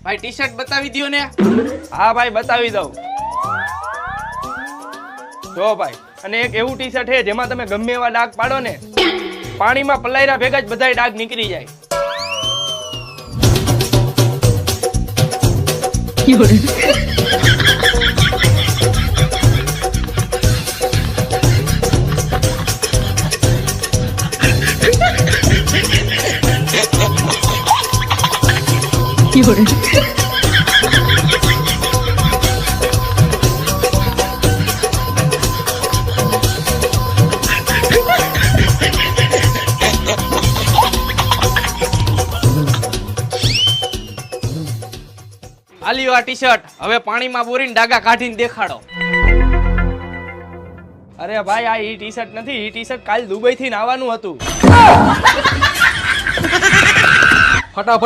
ભાઈ T shirt બતાવી દો ને। હા ભાઈ બતાવી દઉં। જો ભાઈ, અને એક એવું ટી શર્ટ છે જેમાં તમે ગમે એવા ડાઘ પાડો ને પાણીમાં પલાયરા ભેગા જ બધાય ડાઘ નીકળી જાય। આલ્યો આ ટી શર્ટ, હવે પાણીમાં બોરીને ડાઘા કાઢીને દેખાડો। અરે ભાઈ આ ઈ ટી શર્ટ નથી, ઈ ટી શર્ટ કાલ દુબઈ થી આવવાનું હતું। ફટાફટ